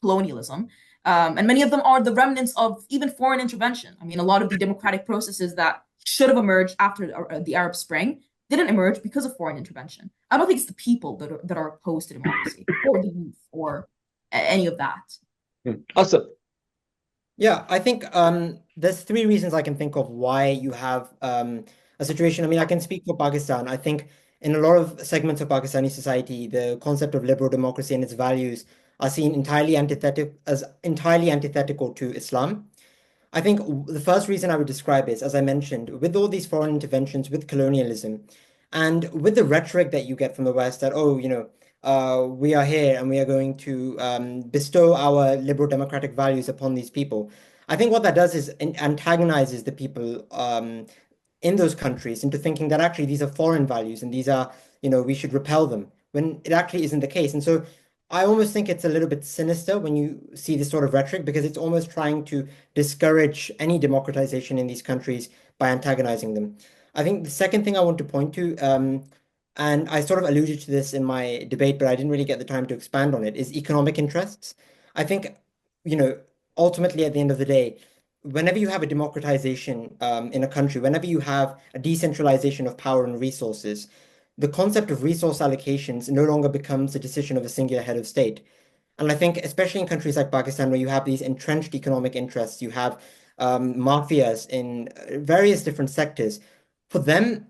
colonialism, and many of them are the remnants of even foreign intervention. I mean, a lot of the democratic processes that should have emerged after the Arab Spring didn't emerge because of foreign intervention. I don't think it's the people that are opposed to democracy or the youth or any of that. Asad. Yeah, I think there's three reasons I can think of why you have a situation. I mean, I can speak for Pakistan. I think in a lot of segments of Pakistani society, the concept of liberal democracy and its values are seen entirely antithetical to Islam. I think the first reason I would describe is, as I mentioned, with all these foreign interventions, with colonialism, and with the rhetoric that you get from the West that, we are here and we are going to bestow our liberal democratic values upon these people. I think what that does is antagonizes the people in those countries into thinking that actually these are foreign values and these are, we should repel them, when it actually isn't the case. And so I almost think it's a little bit sinister when you see this sort of rhetoric, because it's almost trying to discourage any democratization in these countries by antagonizing them. I think the second thing I want to point to, and I sort of alluded to this in my debate, but I didn't really get the time to expand on it, is economic interests. I think, ultimately at the end of the day, whenever you have a democratization in a country, whenever you have a decentralization of power and resources, the concept of resource allocations no longer becomes a decision of a singular head of state. And I think, especially in countries like Pakistan, where you have these entrenched economic interests, you have mafias in various different sectors, for them,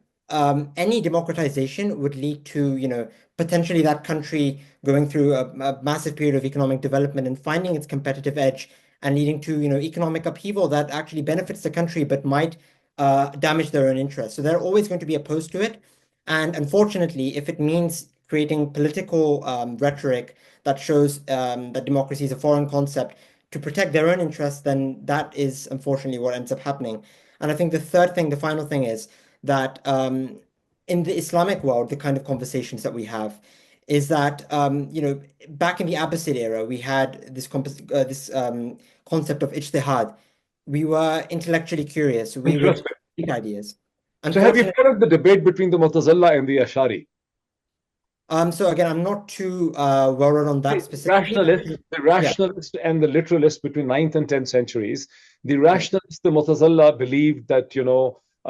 any democratization would lead to, potentially that country going through a massive period of economic development and finding its competitive edge and leading to, economic upheaval that actually benefits the country but might damage their own interests. So they're always going to be opposed to it. And unfortunately, if it means creating political rhetoric that shows that democracy is a foreign concept to protect their own interests, then that is unfortunately what ends up happening. And I think the final thing is that in the Islamic world, the kind of conversations that we have is that, back in the Abbasid era, we had this concept of ijtihad. We were intellectually curious. We would seek ideas. So have you followed the debate between the Mu'tazila and the Ash'ari? So again, I'm not too well read on that specifically. The rationalist and the literalist between 9th and 10th centuries. The rationalist, the Mu'tazila, believed that,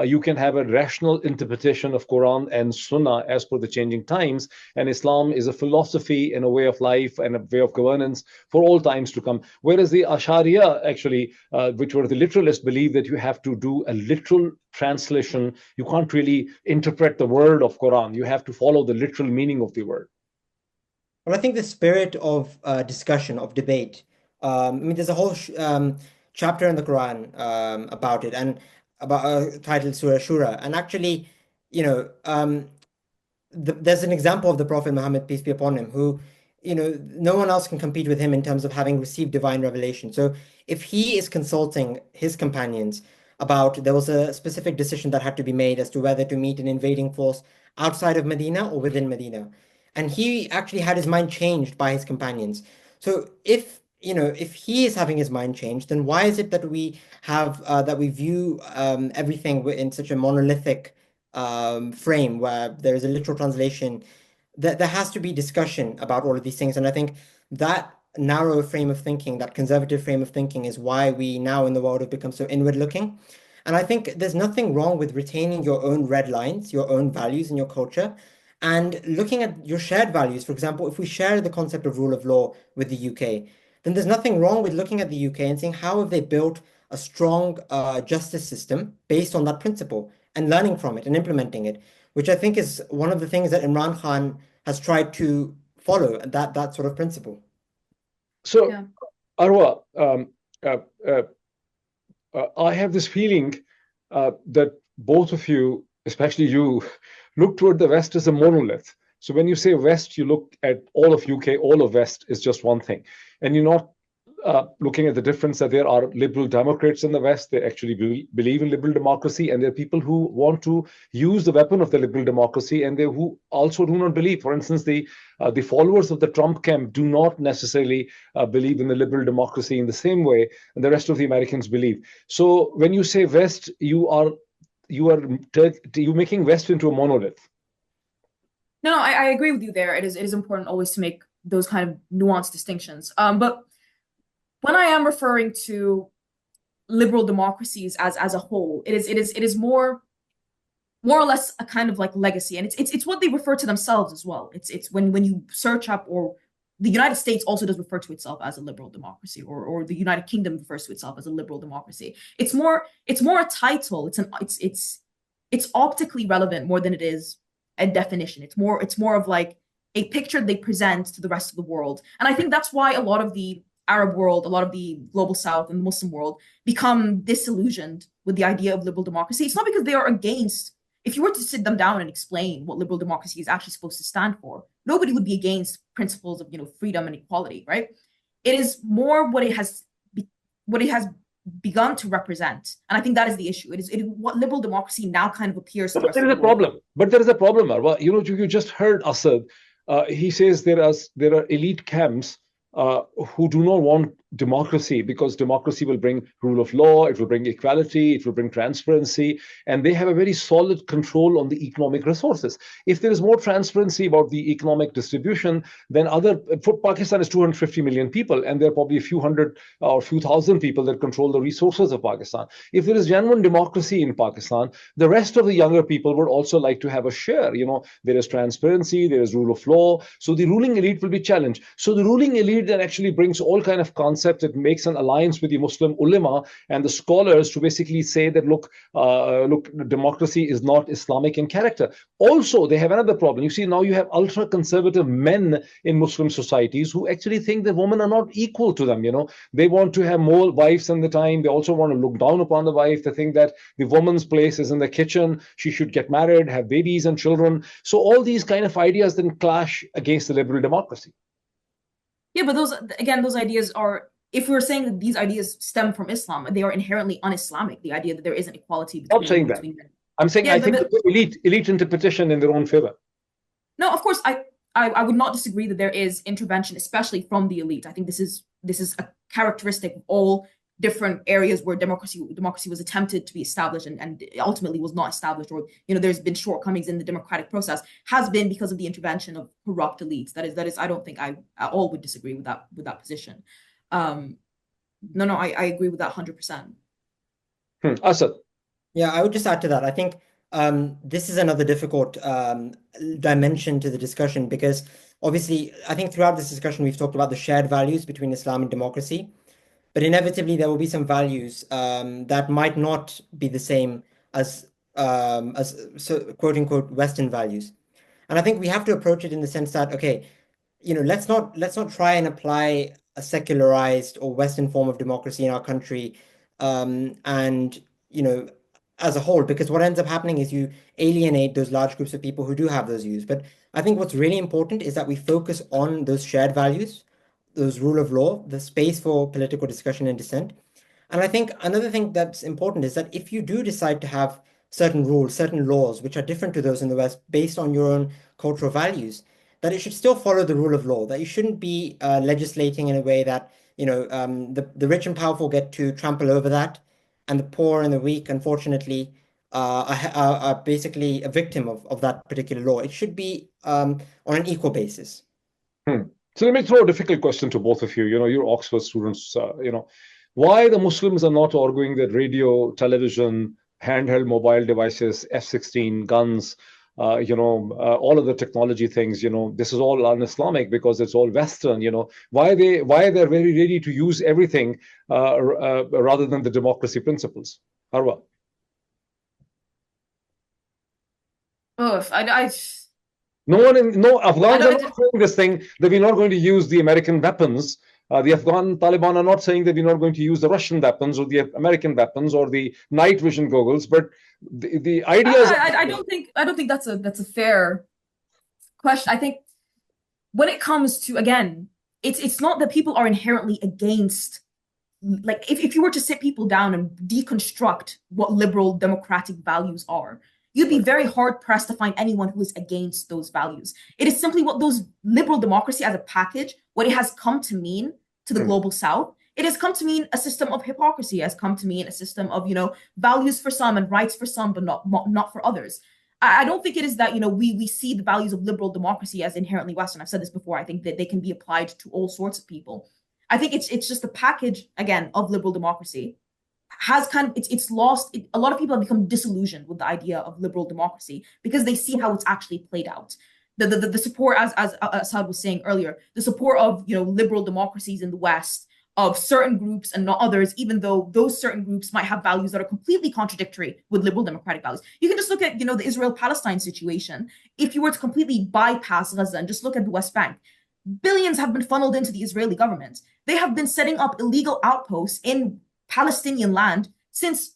you can have a rational interpretation of Quran and Sunnah as per the changing times, and Islam is a philosophy and a way of life and a way of governance for all times to come. Whereas the Ash'ariya, actually, which were the literalists, believe that you have to do a literal translation. You can't really interpret the word of Quran. You have to follow the literal meaning of the word. Well, I think the spirit of discussion, of debate, there's a whole chapter in the Quran about it, and about titled Surah Shura. And actually, you know, there's an example of the Prophet Muhammad, peace be upon him, who, no one else can compete with him in terms of having received divine revelation. So if he is consulting his companions about, there was a specific decision that had to be made as to whether to meet an invading force outside of Medina or within Medina, and he actually had his mind changed by his companions. So if he is having his mind changed, then why is it that we have that we view everything in such a monolithic frame where there is a literal translation? That there has to be discussion about all of these things, and I think that narrow frame of thinking, that conservative frame of thinking, is why we now in the world have become so inward looking. And I think there's nothing wrong with retaining your own red lines, your own values in your culture, and looking at your shared values. For example, if we share the concept of rule of law with the UK, then there's nothing wrong with looking at the UK and saying, how have they built a strong justice system based on that principle, and learning from it and implementing it, which I think is one of the things that Imran Khan has tried to follow, that sort of principle. So, Yeah. Arwa, uh, uh, I have this feeling that both of you, especially you, look toward the West as a monolith. So when you say West, you look at all of UK, all of West is just one thing. And you're not looking at the difference that there are liberal Democrats in the West. They actually believe in liberal democracy, and there are people who want to use the weapon of the liberal democracy, and they who also do not believe. For instance, the followers of the Trump camp do not necessarily believe in the liberal democracy in the same way and the rest of the Americans believe. So when you say West, you're making West into a monolith. No, I agree with you there. It is important always to make those kind of nuanced distinctions. But when I am referring to liberal democracies as a whole, it is more or less a kind of like legacy, and it's what they refer to themselves as well. It's when you search up, or the United States also does refer to itself as a liberal democracy, or the United Kingdom refers to itself as a liberal democracy. It's more a title. It's optically relevant more than it is a definition. It's more of like a picture they present to the rest of the world. And I think that's why a lot of the Arab world, a lot of the global South and the Muslim world become disillusioned with the idea of liberal democracy. It's not because they are against. If you were to sit them down and explain what liberal democracy is actually supposed to stand for, nobody would be against principles of freedom and equality, right? It is more what it has begun to represent, and I think that is the issue. It is what liberal democracy now kind of appears to. But there is a problem. But there is a problem, Arwa. You just heard Assad. He says there are elite camps who do not want democracy because democracy will bring rule of law, it will bring equality, it will bring transparency, and they have a very solid control on the economic resources. If there is more transparency about the economic distribution, then Pakistan is 250 million people, and there are probably a few hundred or a few thousand people that control the resources of Pakistan. If there is genuine democracy in Pakistan, the rest of the younger people would also like to have a share. There is transparency, there is rule of law, so the ruling elite will be challenged. So the ruling elite then actually brings all kind of concepts. It makes an alliance with the Muslim ulama and the scholars to basically say that look, democracy is not Islamic in character. Also, they have another problem. You see, now you have ultra conservative men in Muslim societies who actually think that women are not equal to them. They want to have more wives than the time. They also want to look down upon the wife. They think that the woman's place is in the kitchen. She should get married, have babies and children. So all these kind of ideas then clash against the liberal democracy. Yeah, but those ideas are, if we're saying that these ideas stem from Islam, they are inherently un-Islamic. The idea that there isn't equality between. I'm saying that. I'm saying I think elite interpretation in their own favor. No, of course, I would not disagree that there is intervention, especially from the elite. I think this is a characteristic of all different areas where democracy was attempted to be established and ultimately was not established, or there's been shortcomings in the democratic process, has been because of the intervention of corrupt elites. That is I don't think I at all would disagree with that position. No, I agree with that 100%. Asad. Yeah, I would just add to that. I think this is another difficult dimension to the discussion, because obviously I think throughout this discussion we've talked about the shared values between Islam and democracy. But inevitably, there will be some values that might not be the same as quote unquote Western values, and I think we have to approach it in the sense that, okay, let's not try and apply a secularized or Western form of democracy in our country and as a whole, because what ends up happening is you alienate those large groups of people who do have those views. But I think what's really important is that we focus on those shared values, those rule of law, the space for political discussion and dissent. And I think another thing that's important is that if you do decide to have certain rules, certain laws, which are different to those in the West based on your own cultural values, that it should still follow the rule of law, that you shouldn't be legislating in a way that, the rich and powerful get to trample over that, and the poor and the weak, unfortunately, are basically a victim of that particular law. It should be on an equal basis. So let me throw a difficult question to both of you. You're Oxford students. Why the Muslims are not arguing that radio, television, handheld mobile devices, F-16 guns, all of the technology things, this is all un-Islamic because it's all Western. Why they're very ready to use everything rather than the democracy principles. Arwa. No, Afghans are not saying this thing that we're not going to use the American weapons. The Afghan Taliban are not saying that we're not going to use the Russian weapons or the American weapons or the night vision goggles, but the idea is. I don't think that's a fair question. I think when it comes to, again, it's not that people are inherently against. Like if you were to sit people down and deconstruct what liberal democratic values are, you'd be very hard pressed to find anyone who is against those values. It is simply what those liberal democracy as a package, what it has come to mean to the global South. It has come to mean a system of hypocrisy, has come to mean a system of, values for some and rights for some, but not for others. I don't think it is that, we see the values of liberal democracy as inherently Western. I've said this before. I think that they can be applied to all sorts of people. I think it's just a package, again, of liberal democracy has it's lost. A lot of people have become disillusioned with the idea of liberal democracy because they see how it's actually played out. The support, as Asad was saying earlier, the support of liberal democracies in the West, of certain groups and not others, even though those certain groups might have values that are completely contradictory with liberal democratic values. You can just look at the Israel-Palestine situation. If you were to completely bypass Gaza and just look at the West Bank, billions have been funneled into the Israeli government. They have been setting up illegal outposts in Palestinian land since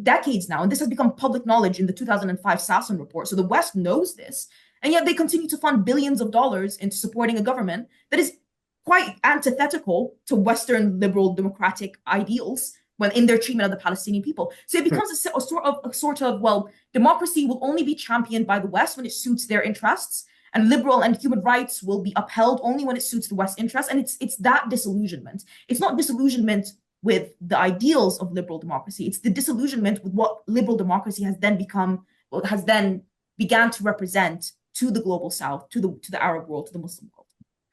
decades now, and this has become public knowledge in the 2005 Sasson report. So the West knows this, and yet they continue to fund billions of dollars into supporting a government that is quite antithetical to Western liberal democratic ideals when in their treatment of the Palestinian people. So it becomes a sort of well, democracy will only be championed by the West when it suits their interests, and liberal and human rights will be upheld only when it suits the West's interests. And it's that disillusionment. It's not disillusionment with the ideals of liberal democracy. It's the disillusionment with what liberal democracy has then began to represent to the global South, to the Arab world, to the Muslim world.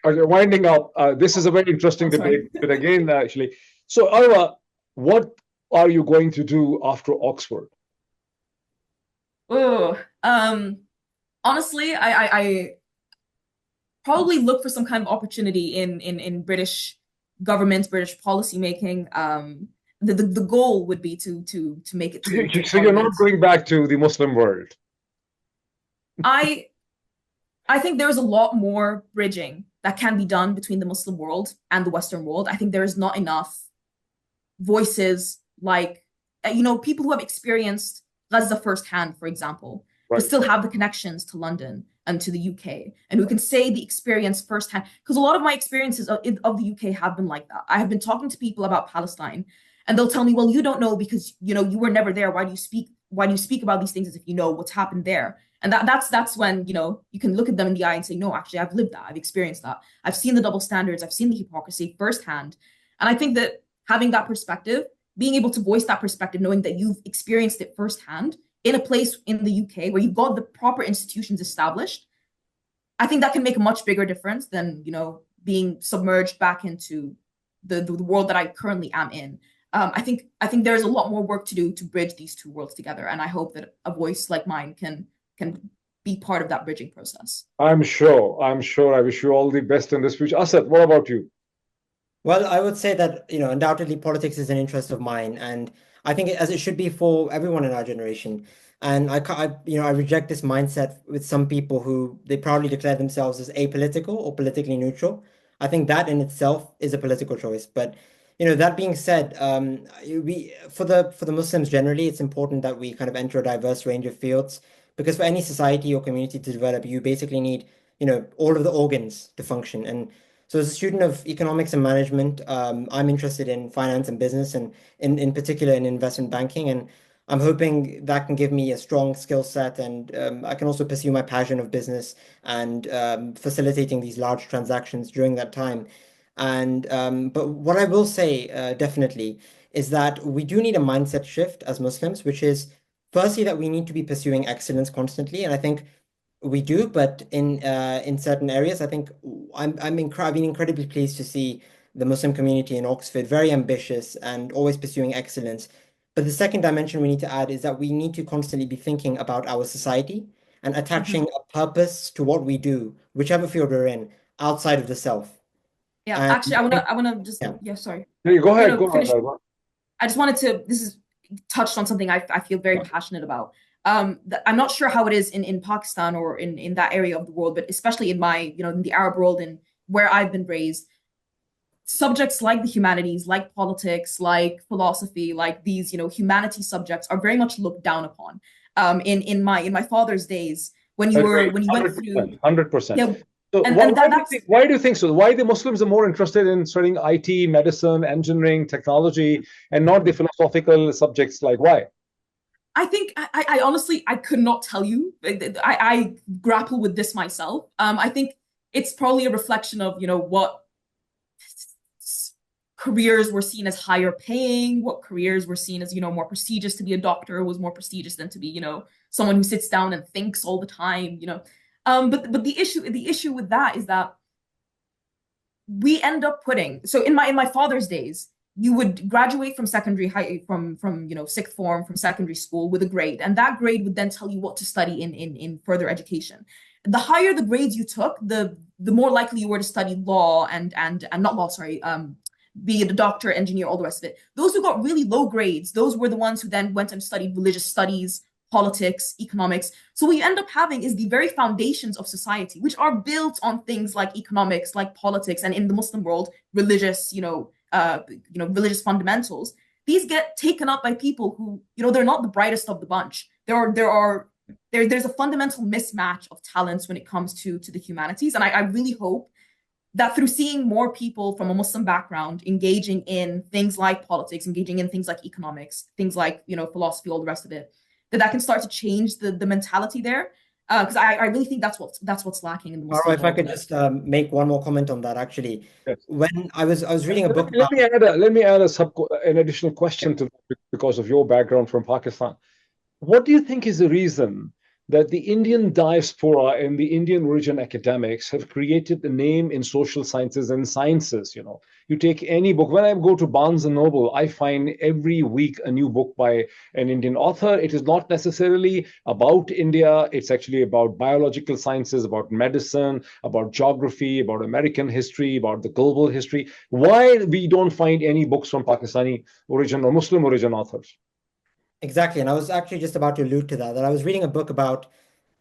Okay, winding up, this is a very interesting debate, but again, actually. So, Arwa, what are you going to do after Oxford? Honestly, I probably look for some kind of opportunity in British government, British policy making. The goal would be to make it to so you're not going back to the Muslim world? I think there's a lot more bridging that can be done between the Muslim world and the Western world. I think there is not enough voices like people who have experienced Gaza firsthand, for example, right, but still have the connections to London and to the UK, and who can say the experience firsthand. Because a lot of my experiences of the UK have been like that. I have been talking to people about Palestine, and they'll tell me, "Well, you don't know because you were never there. Why do you speak about these things as if you know what's happened there?" And that's when you can look at them in the eye and say, "No, actually, I've lived that. I've experienced that. I've seen the double standards. I've seen the hypocrisy firsthand." And I think that having that perspective, being able to voice that perspective, knowing that you've experienced it firsthand in a place in the UK where you've got the proper institutions established, I think that can make a much bigger difference than being submerged back into the world that I currently am in. I think there's a lot more work to do to bridge these two worlds together, and I hope that a voice like mine can be part of that bridging process. I'm sure. I wish you all the best in this future. Asad, what about you? Well, I would say that, undoubtedly politics is an interest of mine, and I think as it should be for everyone in our generation. And I reject this mindset with some people who they proudly declare themselves as apolitical or politically neutral. I think that in itself is a political choice. But, That being said, for the Muslims generally, it's important that we kind of enter a diverse range of fields because for any society or community to develop, you basically need, all of the organs to function. And so, as a student of economics and management, I'm interested in finance and business, and in particular in investment banking. And I'm hoping that can give me a strong skill set, and I can also pursue my passion of business and facilitating these large transactions during that time. And but what I will say definitely is that we do need a mindset shift as Muslims, which is firstly that we need to be pursuing excellence constantly, and I think we do. But in certain areas, I think I've been incredibly pleased to see the Muslim community in Oxford very ambitious and always pursuing excellence. But the second dimension we need to add is that we need to constantly be thinking about our society and attaching a purpose to what we do, whichever field we're in, outside of the self. Yeah, And actually, I wanna just yeah. yeah, sorry. No, go ahead. No, Go finish. ahead. I just wanted to. This is touched on something I feel very passionate about. I'm not sure how it is in Pakistan or in that area of the world, but especially in my in the Arab world and where I've been raised, subjects like the humanities, like politics, like philosophy, like these humanity subjects are very much looked down upon. In my father's days, when you went through 100%. yeah, So and that's why do you think so? Why the Muslims are more interested in studying IT, medicine, engineering, technology, and not the philosophical subjects? Like why? I think I honestly I could not tell you. I grapple with this myself. I think it's probably a reflection of what careers were seen as higher paying, what careers were seen as more prestigious. To be a doctor was more prestigious than to be someone who sits down and thinks all the time. But the issue with that is that we end up putting so in my father's days you would graduate from secondary high from sixth form from secondary school with a grade, and that grade would then tell you what to study in further education. The higher the grades you took, the more likely you were to study law and not law, sorry, be a doctor, engineer, all the rest of it. Those who got really low grades, those were the ones who then went and studied religious studies, politics, economics. So what you end up having is the very foundations of society, which are built on things like economics, like politics, and in the Muslim world, religious, religious fundamentals. These get taken up by people who, they're not the brightest of the bunch. There's a fundamental mismatch of talents when it comes to the humanities, and I really hope that through seeing more people from a Muslim background engaging in things like politics, engaging in things like economics, things like philosophy, all the rest of it, that can start to change the mentality there. Because I really think that's what's lacking in the Muslim If I world could today. just make one more comment on that, actually. Yes. When I was reading a book Let me add an additional question to that because of your background from Pakistan. What do you think is the reason that the Indian diaspora and the Indian origin academics have created the name in social sciences and sciences? You take any book. When I go to Barnes and Noble, I find every week a new book by an Indian author. It is not necessarily about India. It's actually about biological sciences, about medicine, about geography, about American history, about the global history. Why we don't find any books from Pakistani origin or Muslim origin authors? Exactly, and I was actually just about to allude to that I was reading a book about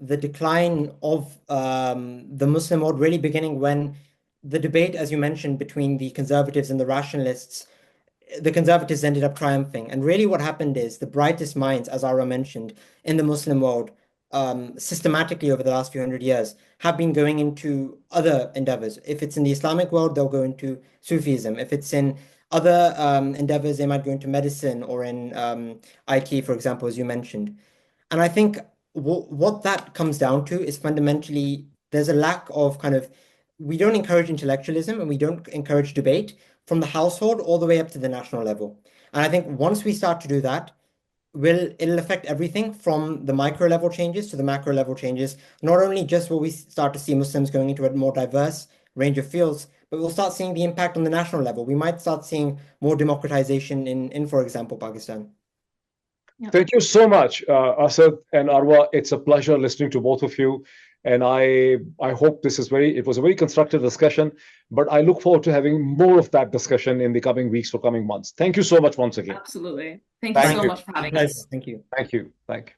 the decline of the Muslim world, really beginning when the debate, as you mentioned, between the conservatives and the rationalists, the conservatives ended up triumphing. And really what happened is the brightest minds, as Ara mentioned, in the Muslim world, systematically over the last few hundred years, have been going into other endeavors. If it's in the Islamic world, they'll go into Sufism. If it's in other endeavors, they might go into medicine or in IT, for example, as you mentioned. And I think what that comes down to is fundamentally there's a lack of we don't encourage intellectualism and we don't encourage debate from the household all the way up to the national level. And I think once we start to do that, it'll affect everything from the micro level changes to the macro level changes. Not only just will we start to see Muslims going into a more diverse range of fields, but we'll start seeing the impact on the national level. We might start seeing more democratization in for example, Pakistan. Yeah. Thank you so much, Asad and Arwa. It's a pleasure listening to both of you. And I hope it was a very constructive discussion, but I look forward to having more of that discussion in the coming weeks or coming months. Thank you so much once again. Absolutely. Thank you so much for having us. Thank you. Thank you.